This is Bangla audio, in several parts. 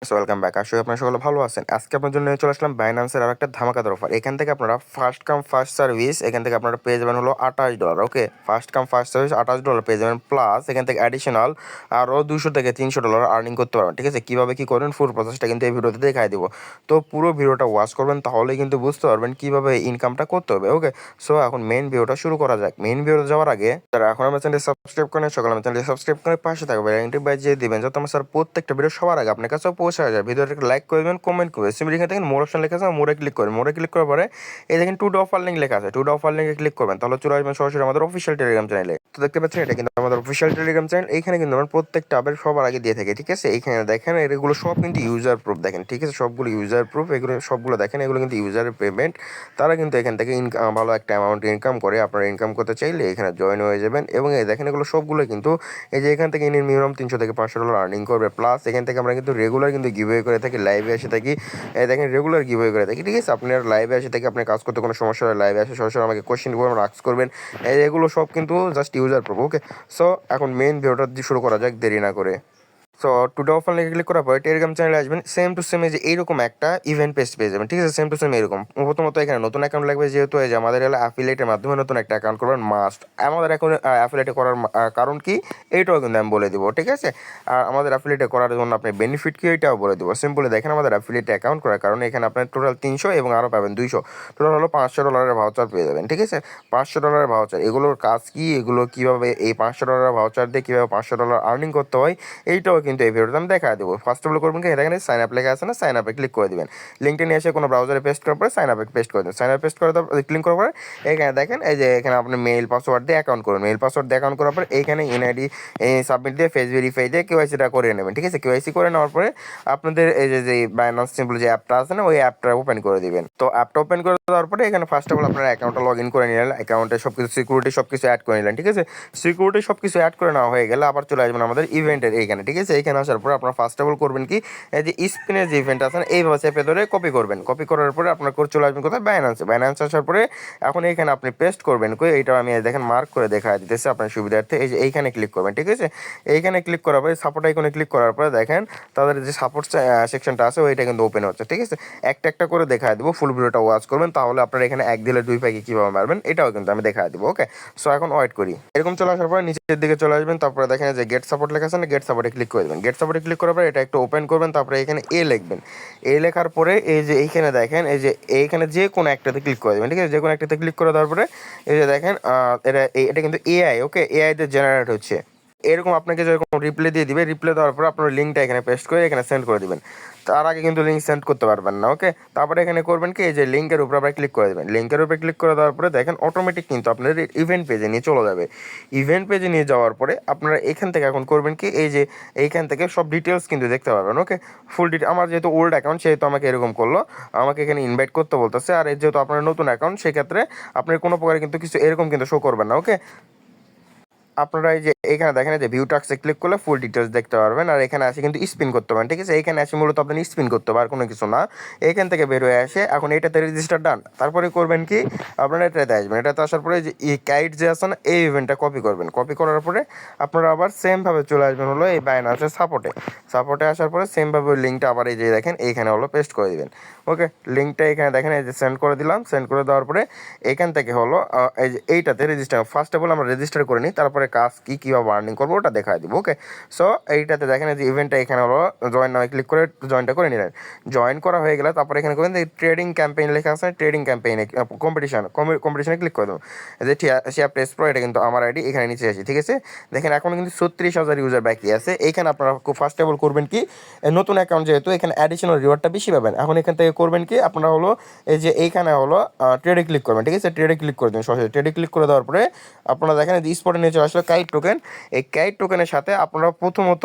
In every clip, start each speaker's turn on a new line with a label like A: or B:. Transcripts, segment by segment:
A: Welcome back. আসলে আপনারা সকলে ভালো আছেন। আজকে আপনার জন্য নিয়ে চলে আসলাম বাইন্যান্সের আরেকটা ধামাকাদার অফার। এখান থেকে আপনারা ফার্স্ট কাম ফার্স্ট সার্ভিস এখান থেকে আপনারা পেয়ে যাবেন হলো $28। ওকে, ফার্স্ট কাম ফার্স্ট সার্ভিস $28 পেয়ে যাবেন, প্লাস এখান থেকে অ্যাডিশনাল আরও $200 থেকে $300 আর্নিং করতে পারবেন। ঠিক আছে, কীভাবে কী করবেন ফুল প্রসেসটা কিন্তু এই ভিডিওতে দেখাই দিব। তো পুরো ভিডিওটা ওয়াচ করবেন, তাহলেই কিন্তু বুঝতে পারবেন কীভাবে ইনকামটা করতে হবে। ওকে, সো এখন মেইন ভিডিওটা শুরু করা যাক। মেইন ভিডিওতে যাওয়ার আগে যারা এখন আমার চ্যানেলটি সাবস্ক্রাইব করেন, সকলে আমার চ্যানেলটি সাবস্ক্রাইব করে পাশে থাকবে, লিঙ্কটি বাজিয়ে দিবেন যাতে আমার স্যার প্রত্যেকটা ভিডিও সবার আগে আপনার কাছে পৌঁছে যায়। ভিডিওটা লাইক করে দেবেন, কমেন্ট করবেন। সিম্পলি এখানে দেখেন মোর অপশন লেখা আছে, মোড়ে ক্লিক করবেন। মোড়ে ক্লিক করার পরে এই দেখেন টু ডে অফার লিঙ্ক লেখা আছে, টু ডে অফার লিঙ্কে ক্লিক করবেন, তাহলে চলে আসবেন সরাসরি আমাদের অফিসিয়াল টেলিগ্রাম চ্যানেলে। তো দেখতে পাচ্ছেন এটা কিন্তু আমাদের অফিসিয়াল টেলিগ্রাম চ্যানেল। এইখানে কিন্তু আমরা প্রত্যেকটা আপডেট সবার আগে দিয়ে থাকি। ঠিক আছে, এইখানে দেখেন এগুলো সব কিন্তু ইউজার প্রুফ দেখেন। ঠিক আছে, সবগুলো ইউজার প্রুফ, এগুলো সবগুলো দেখেন, এগুলো কিন্তু ইউজারের পেমেন্ট। তারা কিন্তু এখান থেকে ভালো একটা অ্যামাউন্ট ইনকাম করে। আপনারা ইনকাম করতে চাইলে এখানে জয়েন হয়ে যাবেন। এবং এই দেখেন এগুলো সবগুলো কিন্তু এই যে এখান থেকে মিনিমাম $300 থেকে $500 আর্নিং করবে। প্লাস এখান থেকে আমরা কিন্তু রেগুলার কিন্তু গিভওয়ে করে থাকি, লাইভে এসে থাকি। দেখেন রেগুলার গিভওয়ে করে থাকি। ঠিক আছে, আপনার লাইভে এসে থেকে আপনার কাজ করতে কোনো সমস্যা হলে লাইভে এসে সরাসরি আমাকে কোশ্চেন করবেন, আস্ক করবেন। এগুলো সব কিন্তু জাস্ট ইউজার প্রুফ। ওকে, সো এখন মেইন ভিডিওটা দিয়ে শুরু করা যাক দেরি না করে। সো টুডে অফার লিখে ক্লিক করার পরে টেলিগ্রাম চ্যানেলে আসবেন। সেম টু সেম এই যে এইরকম একটা ইভেন্ট পেজ পেয়ে যাবেন। ঠিক আছে, সেম টু সেম এরকম। প্রথমত এখানে নতুন অ্যাকাউন্ট লাগবে, যেহেতু এই যে আমাদের হলো অ্যাফিলিয়েটের মাধ্যমে নতুন একটা অ্যাকাউন্ট করবেন মাস্ট। আমাদের এখন অ্যাফিলিয়েটে করার কারণ কি এইটাও কিন্তু আমি বলে দিব। ঠিক আছে, আর আমাদের অ্যাফিলিয়েটে করার জন্য আপনি বেনিফিট কি এইটাও বলে দেবো। সিম্পলি দেখেন আমাদের অ্যাফিলিয়েটে অ্যাকাউন্ট করার কারণে এখানে আপনার টোটাল 300 এবং আরও পাবেন 200, টোটাল হলো $500 ভাউচার পেয়ে যাবেন। ঠিক আছে, $500 ভাউচার। এগুলোর কাজ কি, এগুলো কীভাবে এই $500 ভাউচার দিয়ে কীভাবে $500 আর্নিং করতে হয় এইটাও কিন্তু এই ভিডিওতে আমি দেখা দেবো। ফার্স্ট অফ অল করবেন কি, এখানে সাইন আপ লেখা আছে না, সাইন আপে ক্লিক করে দিবেন। লিঙ্কটা নিয়ে এসে কোনো ব্রাউজারে পেস্ট করার পরে সাইন আপে পেস্ট করে দেবেন। সাইন আপে পেস্ট করে ক্লিক করার পরে এখানে দেখেন এই যে এখানে আপনি মেইল পাসওয়ার্ড দিয়ে অ্যাকাউন্ট করবেন। মেইল পাসওয়ার্ড দিয়ে অ্যাকাউন্ট করার পরে এইখানে এনআইডি সাবমিট দিয়ে ফেস ভেরিফাই দিয়ে কেওয়াইসিটা করে নেবেন। ঠিক আছে, কেওয়াইসি করে নেওয়ার পরে আপনাদের এই যে বাইন্যান্স সিম্পল যে অ্যাপটা আছে না, ওই অ্যাপটা ওপেন করে দিবেন। তো অ্যাপটা ওপেন করে দেওয়ার পরে এখানে ফার্স্ট অফ অল আপনার অ্যাকাউন্টটা লগ ইন করে নিলেন, অ্যাকাউন্টে সব কিছু সিকিউরিটি সব কিছু অ্যাড করে নিলেন। ঠিক আছে, সিকিউরিটি সব কিছু অ্যাড করে নেওয়া হয়ে গেলে আবার চলে আসবেন আমাদের ইভেন্টের এইখানে। ঠিক আছে, এইখানে আসার পরে আপনার ফার্স্ট অফ অল করবেন কি, এই যে স্পিনের যে ইভেন্ট আছে এইভাবে চেপে ধরে কপি করবেন। কপি করার পরে আপনার চলে আসবেন কোথায়, বাইন্যান্সে। বাইন্যান্স আসার পরে এখন এইখানে আপনি পেস্ট করবেন কই, এইটা আমি দেখেন মার্ক করে দেখা দিতেছে আপনার সুবিধার্থে। এই যে এইখানে ক্লিক করবেন। ঠিক আছে, এইখানে ক্লিক করার পরে সাপোর্ট আইকনে ক্লিক করার পরে দেখেন তাদের যে সাপোর্ট সেকশনটা আছে ওইটা কিন্তু ওপেন হচ্ছে। ঠিক আছে, একটা একটা করে দেখা দেবো, ফুল ভিডিওটা ওয়াচ করবেন, তাহলে আপনারা এখানে এক দিলে দুই প্যাকে কীভাবে মারবেন এটাও কিন্তু আমি দেখা দেবো। ওকে, সো এখন ওয়েট করি। এরকম চলে আসার পরে নিচের দিকে চলে আসবেন, তারপরে দেখেন যে গেট সাপোর্ট লেখা আছে না, গেট সাপোর্টে ক্লিক করে দেবেন। গেট সাপোর্টে ক্লিক করার পরে এটা একটু ওপেন করবেন, তারপরে এখানে এ লিখবেন। এ লেখার পরে এই যে এইখানে দেখেন এই যে এইখানে যে কোনো একটাতে ক্লিক করে দেবেন। ঠিক আছে, যে কোনো একটাতে ক্লিক করে দেওয়ার পরে এই যে দেখেন এটা কিন্তু এআই। ওকে, এআই তে জেনারেট হচ্ছে। এরকম আপনাকে যেরকম রিপ্লে দিয়ে দিবে, রিপ্লে দেওয়ার পর আপনার লিঙ্কটা এখানে পেস্ট করে এখানে সেন্ড করে দিবেন। তার আগে কিন্তু লিঙ্ক সেন্ড করতে পারবেন না। ওকে, তারপরে এখানে করবেন কি, এই যে লিঙ্কের উপরে আবার ক্লিক করে দেবেন। লিঙ্কের উপরে ক্লিক করে দেওয়ার পরে দেখেন অটোমেটিক কিন্তু আপনার ইভেন্ট পেজে নিয়ে চলে যাবে। ইভেন্ট পেজে নিয়ে যাওয়ার পরে আপনারা এখান থেকে এখন করবেন কি, এই যে এইখান থেকে সব ডিটেলস কিন্তু দেখতে পাবেন। ওকে, ফুল ডিটেল। আমার যেহেতু ওল্ড অ্যাকাউন্ট সেহেতু আমাকে এরকম করলো, আমাকে এখানে ইনভাইট করতে বলতেছে। আর যেহেতু আপনার নতুন অ্যাকাউন্ট সেক্ষেত্রে আপনার কোনো প্রকার কিন্তু কিছু এরকম কিন্তু শো করবেন না। ওকে, আপনারা এই যে এখানে দেখেন যে ভিউ টাক্সে ক্লিক করলে ফুল ডিটেলস দেখতে পারবেন। আর এখানে আসে কিন্তু স্পিন করতে পারেন। ঠিক আছে, এখানে আসে মূলত আপনি স্পিন করতে পারেন, কোনো কিছু না। এখান থেকে বের হয়ে আসে এখন এটাতে রেজিস্টার ডান। তারপরে করবেন কি, আপনারা এটাতে আসবেন। এটাতে আসার পরে যে এই কাইট যে আছে না, এই ইভেন্টটা কপি করবেন। কপি করার পরে আপনারা আবার সেমভাবে চলে আসবেন হলো এই বাইন্যান্সের সাপোর্টে আসার পরে সেমভাবে ওই লিঙ্কটা আবার এই যে দেখেন এইখানে হলো পেস্ট করে দিবেন। ওকে, লিঙ্কটা এখানে দেখেন এই যে সেন্ড করে দিলাম। সেন্ড করে দেওয়ার পরে এখান থেকে হলো এই যে এইটাতে রেজিস্টার, ফার্স্ট অফ অল আমরা রেজিস্টার করে নিই, তারপরে কাজ কী কীভাবে আর্নিং করবো ওটা দেখাই দিব। ওকে, সো এইটাতে দেখেন যে ইভেন্টটা এখানে হলো জয়েন নামে ক্লিক করে জয়েনটা করে নিলেন। জয়েন করা হয়ে গেলে তারপরে এখানে করবেন ট্রেডিং ক্যাম্পেইন লেখা আছে, ট্রেডিং ক্যাম্পেইনে কম্পিটিশনে ক্লিক করে দেবো। যে শেয়ার টেস্ট প্রো, এটা কিন্তু আমার আইডি, এখানে নিচে আসি। ঠিক আছে, দেখেন এখন কিন্তু 36,000 ইউজার বাকি আছে। এইখানে আপনারা খুব ফার্স্ট অফ অল করবেন কি, নতুন অ্যাকাউন্ট যেহেতু এখানে অ্যাডিশনাল রিওয়ার্ডটা বেশি পাবেন। এখন এখান থেকে করবেন কি, আপনারা হলো এই যে এইখানে হলো ট্রেডে ক্লিক করবেন। ঠিক আছে, ট্রেডে ক্লিক করে দেবেন। সরাসরি ট্রেডে ক্লিক করে দেওয়ার পরে আপনারা দেখেন যে স্পটে নিয়ে চলে আসলে কাইট টোকেন। এই কাইট টোকেনের সাথে আপনারা প্রথমত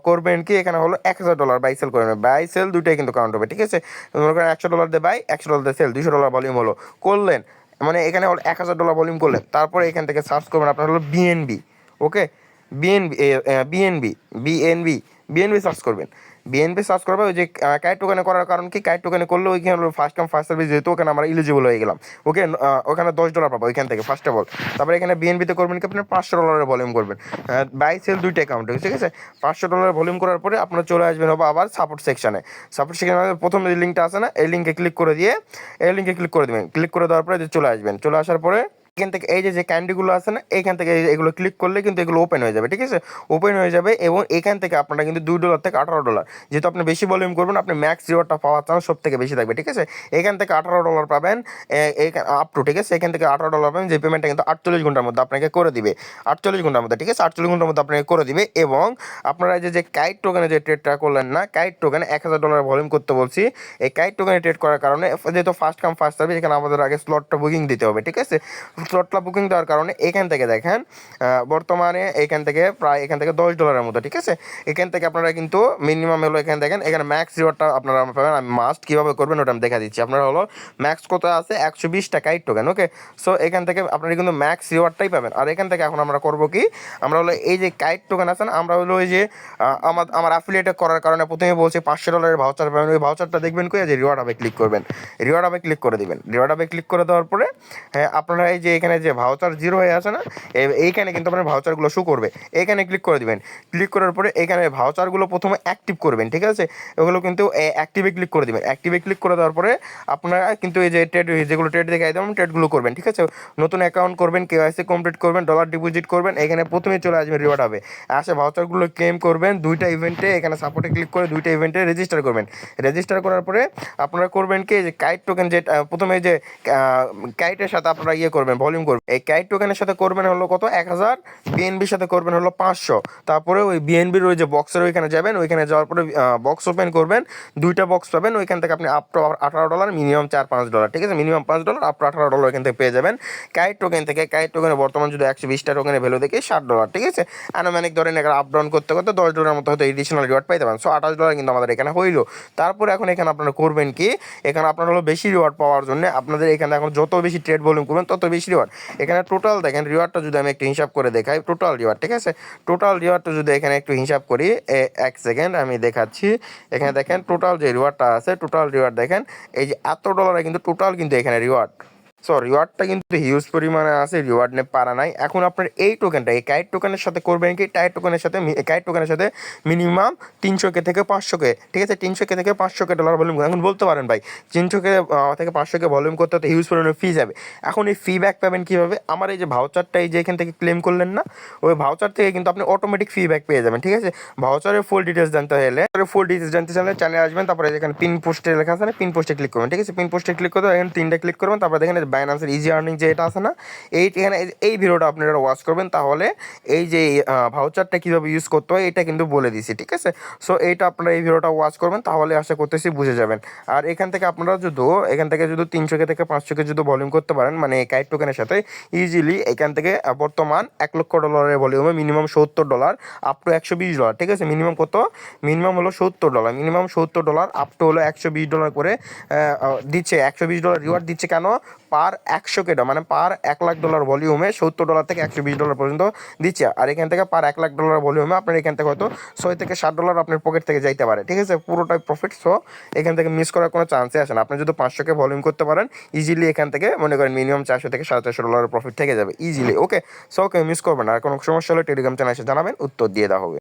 A: করবেন কি, এখানে হলো $1,000 বাই সেল করবেন। বাই সেল দুইটাই কিন্তু কাউন্ট হবে। ঠিক আছে, মনে করেন $100 দিয়ে বাই, $100 দিয়ে সেল, $200 ভলিউম হলো করলেন, মানে এখানে হলো $1,000 ভলিউম করলেন। তারপরে এখান থেকে সার্চ করবেন আপনার হলো BNB. Okay, BNB BNB BNB BNB search করবেন। বিএনপি সার্চ করবে ওই যে কাইট টোকেনে করার কারণ কি, কাইট টোকেনে করলে ওইখানে ফার্স্ট কাম ফার্স্ট সার্ভিস, যেহেতু ওখানে আমরা এলিজিবল হয়ে গেলাম। ওকে, ওখানে $10 পাবো ওইখান থেকে ফার্স্ট অফ অল। তারপরে এখানে বিএনপিতে করবেন কি, আপনার $500 ভলিউম করবেন, বাই সেল দুইটা অ্যাকাউন্টে, ঠিক আছে। $500 ভলিউম করার পরে আপনারা চলে আসবেন হবে আবার সাপোর্ট সেকশনে। সাপোর্ট সেকশনে প্রথম যে লিঙ্কটা আছে না, এই লিঙ্কে ক্লিক করে দিয়ে এই লিঙ্কে ক্লিক করে দেবেন। ক্লিক করে দেওয়ার পরে যে চলে আসবেন, চলে আসার পরে এখান থেকে এই যে ক্যান্ডিগুলো আছে না, এইখান থেকে এগুলো ক্লিক করলে কিন্তু এগুলো ওপেন হয়ে যাবে, ঠিক আছে। ওপেন হয়ে যাবে এবং এখান থেকে আপনারা কিন্তু $2 থেকে $18, যেহেতু আপনি বেশি ভলিউম করবেন আপনি ম্যাক্স রিওয়ার্ডটা পাওয়ার চান্স সব থেকে বেশি থাকবে, ঠিক আছে। এখান থেকে $18 পাবেন আপ টু, ঠিক আছে। এখান থেকে $18 পাবেন, যে পেমেন্টটা কিন্তু 48 ঘন্টার মধ্যে আপনাকে করে দিবে, 48 ঘন্টার মধ্যে, ঠিক আছে। 48 ঘন্টার মধ্যে আপনাকে করে দিবে। এবং আপনারা যে কাইট টোকেনে যে ট্রেডটা করলেন না, কাইট টোকেনে $1000 ভলিউম করতে বলছি, এই কাইট টোকেনে ট্রেড করার কারণে যেহেতু ফার্স্ট কাম ফার্স্ট সার্ভিস, এখানে আমাদের আগে স্লটটা বুকিং দিতে হবে, ঠিক আছে। স্লটটা বুকিং দেওয়ার কারণে এখান থেকে দেখেন বর্তমানে এখান থেকে প্রায় এখান থেকে $10 মতো, ঠিক আছে। এখান থেকে আপনারা কিন্তু মিনিমাম হলো, এখানে দেখেন এখানে ম্যাক্স রিওয়ার্ডটা আপনারা পাবেন। আমি মাস্ট কীভাবে করবেন ওটা আমি দেখা দিচ্ছি। আপনারা হলো ম্যাক্স কত আছে, 120টা কাইট টোকেন, ওকে। সো এখান থেকে আপনারা কিন্তু ম্যাক্স রিওয়ার্ডটাই পাবেন। আর এখান থেকে এখন আমরা করবো কি, আমরা হলো এই যে কাইট টোকেন আছে না, আমরা হলো ওই যে আমার অ্যাফিলিয়েট করার কারণে প্রথমে বলছি $500 ভাউচার পাবেন, ওই ভাউচারটা দেখবেন কই, যে রিওয়ার্ড হবে ক্লিক করবেন, রিওয়ার্ড হবে ক্লিক করে দিবেন। রিওয়ার্ড হবে ক্লিক করে দেওয়ার পরে হ্যাঁ আপনারা এই যে এখানে যে ভাউচার জিরো হয়ে আছে না, এইখানে কিন্তু আপনার ভাউচারগুলো শো করবে, এখানে ক্লিক করে দিবেন। ক্লিক করার পরে এখানে ভাউচারগুলো প্রথমে অ্যাক্টিভ করবেন, ঠিক আছে। ওগুলো কিন্তু অ্যাক্টিভে ক্লিক করে দিবেন। অ্যাক্টিভে ক্লিক করে দেওয়ার পরে আপনারা কিন্তু এই যে ট্রেড, যেগুলো ট্রেড দেখাই দেবেন ট্রেডগুলো করবেন, ঠিক আছে। নতুন অ্যাকাউন্ট করবেন, কেওয়াইসি কমপ্লিট করবেন, ডলার ডিপোজিট করবেন, এখানে প্রথমে চলে আসবেন রিওয়ার্ড হবে, আসে ভাউচারগুলো ক্লেম করবেন। দুইটা ইভেন্টে এখানে সাপোর্টে ক্লিক করে দুইটা ইভেন্টে রেজিস্টার করবেন। রেজিস্টার করার পরে আপনারা করবেন কি, যে কাইট টোকেন যে প্রথমে যে কাইটের সাথে আপনারা ইয়ে করবেন, ভলিউম করবেন। এই কাইট টোকেনের সাথে করবেন হলো কত, 1000, বিএনবির সাথে করবেন হলো 500। তারপরে ওই বিএনবির ওই যে বক্সের ওইখানে যাবেন, ওইখানে যাওয়ার পরে বক্স ওপেন করবেন, দুইটা বক্স পাবেন। ওইখান থেকে আপনি আপ টু $18, মিনিমাম $4-5, ঠিক আছে। মিনিমাম $5, আপ টু $18 ওইখান থেকে পেয়ে যাবেন কাইট টোকেন থেকে। কাইট টোকেনে বর্তমান যদি 120টা টোকেনের ভ্যালু দেখি $60, ঠিক আছে। আনুমানিক ধরেন এখানে আপ ডাউন করতে করতে $10 মতো হয়তো এডিশনাল রিওয়ার্ড পাইতে পারেন। সো $28 কিন্তু আমাদের এখানে হইলো। তারপরে এখন এখানে আপনারা করবেন কি, এখানে আপনারা হলো বেশি রিওয়ার্ড পাওয়ার জন্য আপনাদের এখানে এখন যত বেশি ট্রেড ভলিউম করবেন তত বেশি রিওয়ার্ড। এখানে টোটাল দেখেন রিওয়ার্ডটা যদি আমি একটু হিসাব করে দেখাই, টোটাল রিওয়ার্ড, ঠিক আছে। টোটাল রিওয়ার্ডটা যদি এখানে একটু হিসাব করি, এক সেকেন্ড আমি দেখাচ্ছি। এখানে দেখেন টোটাল যে রিওয়ার্ডটা আছে, টোটাল রিওয়ার্ড দেখেন এই যে এত ডলারে কিন্তু টোটাল কিন্তু এখানে রিওয়ার্ড। সো রিওয়ার্ডটা কিন্তু হিউজ পরিমাণে আছে, রিওয়ার্ড নিয়ে পারা নাই। এখন আপনার এই টোকেনটা, এই কাইট টোকেনের সাথে করবেন কি, কাইট টোকেনের সাথে মিনিমাম 300K থেকে 500K, ঠিক আছে। 300K থেকে 500K ডলার ভলিউম। এখন বলতে পারেন ভাই 300K থেকে 500K ভলিউম করতে হতে হিউজ পরিমাণে ফি যাবে। এখন এই ফি ব্যাক পাবেন কীভাবে, আমার এই যে ভাউচারটা এই যে এখান থেকে ক্লেম করলেন না, ওই ভাউচার থেকে কিন্তু আপনি অটোমেটিক ফি ব্যাক পেয়ে যাবেন, ঠিক আছে। ভাউচারের ফুল ডিটেলস জানতে চাইলে চ্যানেলে আসবেন। তারপরে এখানে পিন পোস্টে লেখা আছে না, পিন পোস্টে ক্লিক করবেন, ঠিক আছে। পিন পোস্টে ক্লিক করে এখানে 3টা ক্লিক করবেন। তারপরে দেখেন বাইন্যান্সের ইজি আর্নিং যে এটা আছে না, এখানে এই ভিডিওটা আপনারা ওয়াচ করবেন, তাহলে এই যে ভাউচারটা কীভাবে ইউজ করতে হয় এটা কিন্তু বলে দিছি, ঠিক আছে। সো এইটা আপনারা এই ভিডিওটা ওয়াচ করবেন, তাহলে আশা করতেছি বুঝে যাবেন। আর এখান থেকে আপনারা এখান থেকে যদি 300K থেকে 500K যদি ভলিউম করতে পারেন, মানে কাইট টোকেনের সাথে ইজিলি এখান থেকে বর্তমান $1,00,000 ভলিউমে মিনিমাম $70, আপ টু $120, ঠিক আছে। মিনিমাম কত, মিনিমাম হলো $70, মিনিমাম $70, আপ টু হলো $120 করে দিচ্ছে। $120 রিওয়ার্ড দিচ্ছে কেন, পার 100K, মানে পার $1,00,000 ভলিউমে $70 থেকে $120 পর্যন্ত দিচ্ছে। আর এখান থেকে পার $1,00,000 ভলিউমে আপনার এখান থেকে হয়তো $6 থেকে $7 আপনার পকেট থেকে যাইতে পারে, ঠিক আছে। পুরোটাই প্রফিট। সো এখান থেকে মিস করার কোনো চান্সই আসে না। আপনি যদি 500K ভলিউম করতে পারেন ইজিলি, এখান থেকে মনে করেন মিনিমাম $400 থেকে $450 প্রফিট থেকে যাবে ইজিলি, ওকে। সো ওকে, মিস করবেন না। আর কোনো সমস্যা হলে টেলিগ্রাম চ্যানেলে এসে জানাবেন, উত্তর দিয়ে দেওয়া হবে।